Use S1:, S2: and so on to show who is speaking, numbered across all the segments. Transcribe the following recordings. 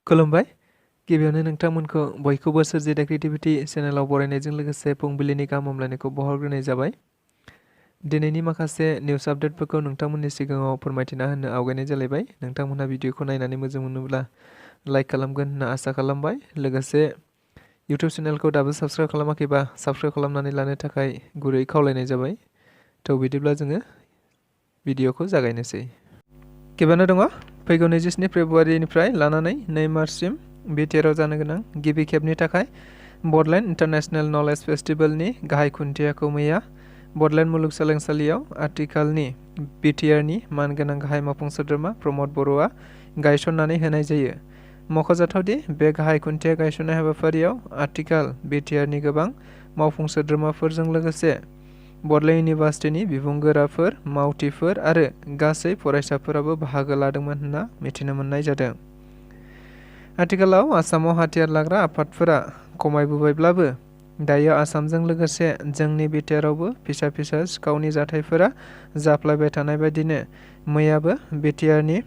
S1: खुलुमबाय। गिबियावनो नोंथांमोनखौ बयखौबो सोरजिदा क्रिएटिभिटी चेनेलाव बरायनायजों लोगोसे फुंबिलिनि गाहाम हामलायनायखौ बावहरग्रोनाय जाबाय। दिनैनि माखासे निउस आपडेटफोरखौ नोंथांमोननि सिगाङाव फोरमायथिना होनो आवगायनाय जालायबाय। नोंथांमोनहा भिडिअखौ नायनानै मोजां मोनोब्ला लाइक खालामगोन होनना आसा खालामबाय। लोगोसे इउटिउब चेनेलखौ दाबो साबस्क्राइब खालामाखैबा साबस्क्राइब खालामनानै लानो थाखाय गुरै खावलायनाय जाबाय। थ' बिदिब्ला जोङो भिडिअखौ जागायनोसै। गिबियावनो दङ फैगौ 27 फेब्रुवारिनिफ्राय लानानै 2 मार्चसिम बिटिआरआव जानो गोनां गिबि खेबनि थाखाय बडलेण्ड इन्टारनेशनेल नलेज फेस्टिभेलनि गाहाय खुन्थियाखौ मैया बडलेण्ड मुलुगसोलोंसालियाव आथिखालनि बिटिआरनि मानगोनां गाहाय मावफुं सोद्रोमा प्रमद बर'आ गायसननानै होनाय जायो। मख'जाथावदि बे गाहाय खुन्थिया गायसननाय हाबाफारियाव आथिखाल बिटिआरनि गोबां मावफुं सोद्रोमाफोरजों लोगोसे बडलेण्ड इउनिभार्सिटिनि बिबुंगोराफोर, मावथिफोर आरो गासै फरायसाफोराबो बाहागो लादोंमोन होनना मिथिनो मोननाय जादों। आथिखालाव आसामाव हाथियार लाग्रा आफादफोरा खमायबोबायब्लाबो दायो आसामजों लोगोसे जोंनि बिटिआरआवबो फिसा फिसा सिखावनि जाथायफोरा जाफ्लेबाय थानाय बायदिनो मैयाबो बिटिआरनि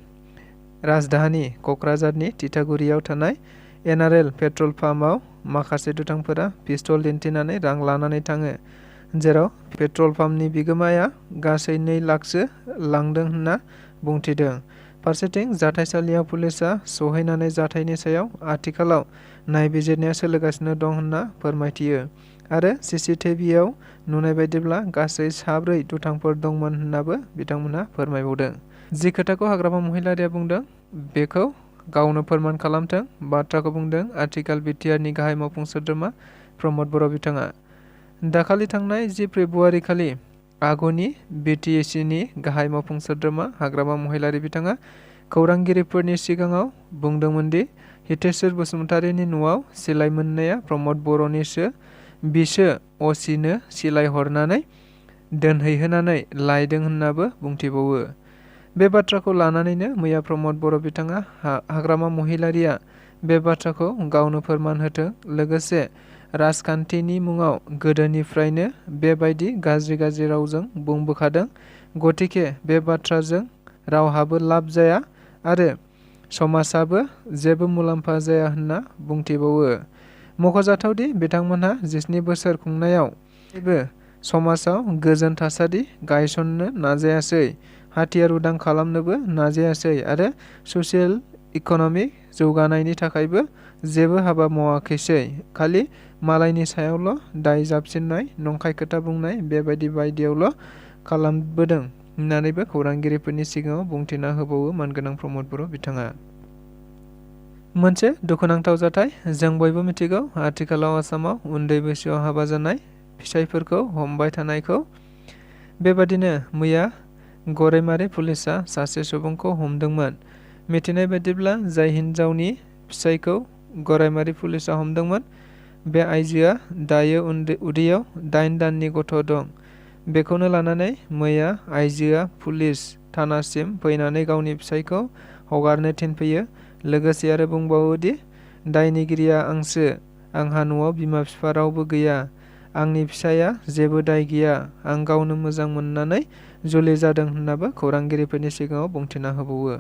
S1: राजधानी क'क्राझारनि तितागुरियाव थानाय एनआरएल पेट्रल पाम्पआव माखासे दुथांफोरा पिस्तल दिन्थिनानै रां लानानै थाङो, जेराव पेट्रल पाम्पनि बिगोमाया गासै 2 लाखसो लांदों होनना बुंथिदों। फारसेथिं जाथायसालियाव पुलिसआ सौहैनानै जाथायनि सायाव आथिखालाव नायबिजिरनाया सोलिगासिनो दं होनना फोरमायथियो आरो सीसीटीवीआव नुनाय बायदिब्ला गासै 4 दुथांफोर दंमोन होननाबो बिथांमोनहा फोरमायबावदों। जि खोथाखौ हाग्रामा महिलारिया बुंदों बेखौ गावनो फोरमान खालामथों बाथ्राखौ बुंदों आथिखाल बिटिआरनि गाहाय मावफुं सोद्रोमा प्रमद बर' बिथाङा। दाखालि थांनाय 10 फेब्रुवारि खालि आगुनि बिटिएसिनि गाहाय मावफुं सोद्रोमा हाग्रामा महिलारि बिथाङा खौरांगिरिफोरनि सिगाङाव बुंदोंमोन दि हितेश्वर बसुमतारीनि न'आव सिलाइ मोननाया प्रमद बर'निसो, बिसो असिनो सिलाइ हरनानै दोनहैहोनानै लायदों होननाबो बुंथिबावो। बे बाथ्राखौ लानानैनो मैया प्रमद बर' बिथाङा हाग्रामा महिलारिया बे बाथ्राखौ गावनो फोरमान होथों, लोगोसे राजखान्थिनि मुङाव गोदोनिफ्रायनो बेबायदि गाज्रि रावजों बुंबोखादों, गतिके बे बाथ्राजों रावहाबो लाब जाया आरो समाजाबो जेबो मुलाम्फा जाया होनना बुंथिबावो। मख'जाथावदि बिथांमोनहा 17 बोसोर खुंनायाव जेबो समाजाव गोजोन थासारि गायसननो नाजायासै, हाथियार उदां खालामनोबो नाजायासै आरो ससियेल इक'नमिक जौगानायनि थाखायबो जेबो हाबा मावाखैसै, खालि मालायनि सायावल' दाय जाबसिननाय, नंखाय खोथा बुंनाय बेबायदि बायदियावल' खालामबोदों होननानैबो खौरांगिरिफोरनि सिगाङाव बुंथिना होबावो मानगोनां प्रमद बर' बिथाङा। मोनसे दुखुनांथाव जाथाय जों बयबो मिथिगौ आथिखालाव आसामाव उन्दै बैसोआव हाबा जानाय फिसायफोरखौ हमबाय थानायखौ। बेबादिनो मैया गरायमारि पुलिसआ सासे सुबुंखौ हमदोंमोन। मिथिनाय बायदिब्ला जाय हिन्जावनि फिसायखौ गरायमारि पुलिसआ हमदोंमोन बे आइजोआ दायो उदैयाव 8 दाननि गथ' दं। बेखौनो लानानै मैया आइजोआ पुलिस थानासिम फैनानै गावनि फिसायखौ हगारनो थिनफैयो, लोगोसे आरो बुंबावो दि दायनिगिरिया आंसो, आंहा न'आव बिमा बिफा रावबो गैया, आंनि फिसाया जेबो दाय गैया, आं गावनो मोजां मोननानै जुलि जादों होननाबो खौरांगिरिफोरनि सिगाङाव बुंथिना होबावो।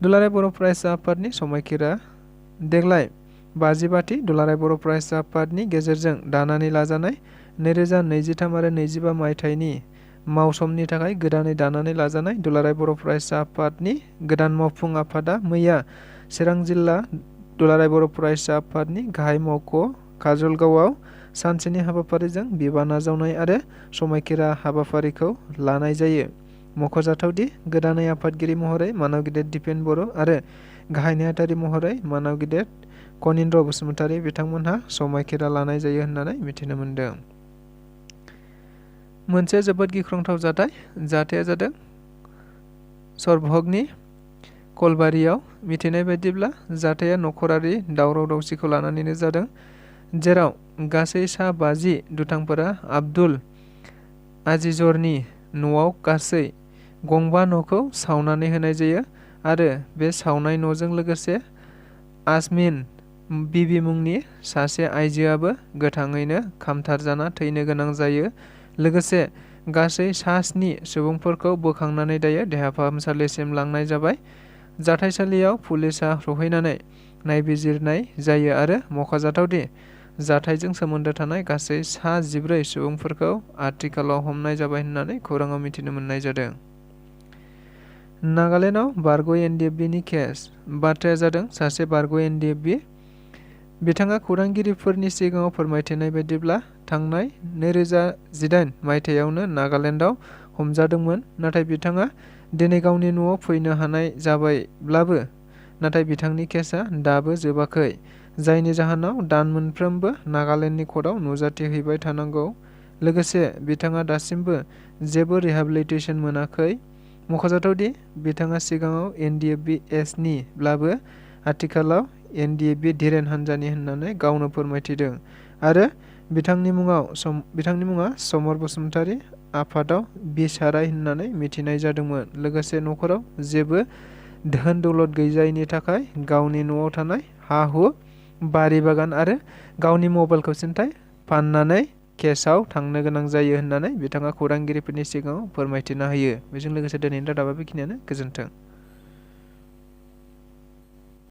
S1: दुलाराय बर' फरायसा आफादनि समायखिरा देग्लाय 55थि दुलाराय बर' फरायसा आफादनि गेजेरजों दानानै लाजानाय 2023 आरो 25 मायथाइनि मावसमनि थाखाय गोदानै दानानै लाजानाय दुलाराय बर' फरायसा आफादनि गोदान मावफुं आफादा मैया चिरां जिल्ला दुलाराय बर' फरायसा आफादनि गाहाय मावख' काजलगावआव सानसेनि हाबाफारिजों बिबान आजावनाय आरो समायखिरा हाबाफारिखौ लानाय जायो। मख'जाथावदि गोदानै आफादगिरि महरै मानाव गेदेर दिपेन बर' आरो गाहाय नेहाथारि महरै मानाव गेदेर कनिन्द्र बसुमतारी बिथांमोनहा समायखिरा लानाय जायो होननानै मिथिनो मोनदों। मोनसे जोबोद गिख्रंथाव जाथाया जादों सरभगनि कलबारियाव। मिथिनाय बायदिब्ला जाथाया नखरारि दावराव दावसिखौ लानानैनो जादों, जेराव गासै सा 50 दुथांफोरा आब्दुल आजिजरनि न'आव गासै गंबा न'खौ सावनानै होनाय जायो आरो बे सावनाय न'जों लोगोसे आजमिन बिबि मुंनि सासे आइजोआबो गोथाङैनो खामथारजाना थैनो गोनां जायो, लोगोसे गासै सा 7 सुबुंफोरखौ बोखांनानै दायो देहा फाहामसालिसिम लांनाय जाबाय, जाथायसालियाव पुलिसआ सौहैनानै नायबिजिरनाय जायो आरो मख'जाथावदि जाथायजों सोमोन्दो थानाय गासै 14 सुबुंफोरखौ आथिखालाव हमनाय जाबाय होननानै खौराङाव मिथिनो मोननाय जादों। नागालेन्डआव बारग' NDFBनि केस। बाथ्राया जादों सासे बारग' NDFB। बिथाङा खौरांगिरिफोरनि सिगाङाव फोरमायथिनाय बायदिब्ला थांनाय 2018 मायथाइयावनो नागालेन्डआव हमजादोंमोन, नाथाय बिथाङा दिनै गावनि न'आव फैनो हानाय जाबायब्लाबो नाथाय बिथांनि केसआ दाबो जोबाखै, जायनि जाहोनाव दान मोनफ्रोमबो नागालेन्डनि कर्टआव नुजाथिहैबाय थानांगौ। लोगोसे बिथाङा दासिमबो जेबो रिहेबिलिटेसन मोनाखै। मख'जाथावदि बिथाङा सिगाङाव NDFB-Sनिब्लाबो आथिखालाव NDFB धीरेन हान्जानि होननानै गावनो फोरमायथिदों आरो बिथांनि मुङा समर बसुमतारी, आफादाव बिसाराय होननानै मिथिनाय जादोंमोन। लोगोसे नखराव जेबो धोन दौलत गैजायैनि थाखाय गावनि न'आव थानाय हा-हु, बारि बागान आरो गावनि मबाइलखौ सिन्थाय फाननानै केसआव थांनो गोनां जायो होननानै बिथाङा खौरांगिरिफोरनि सिगाङाव फोरमायथिना होयो। बेजों लोगोसे दिनैनि रादाबा बेखिनियानो। गोजोन्थों।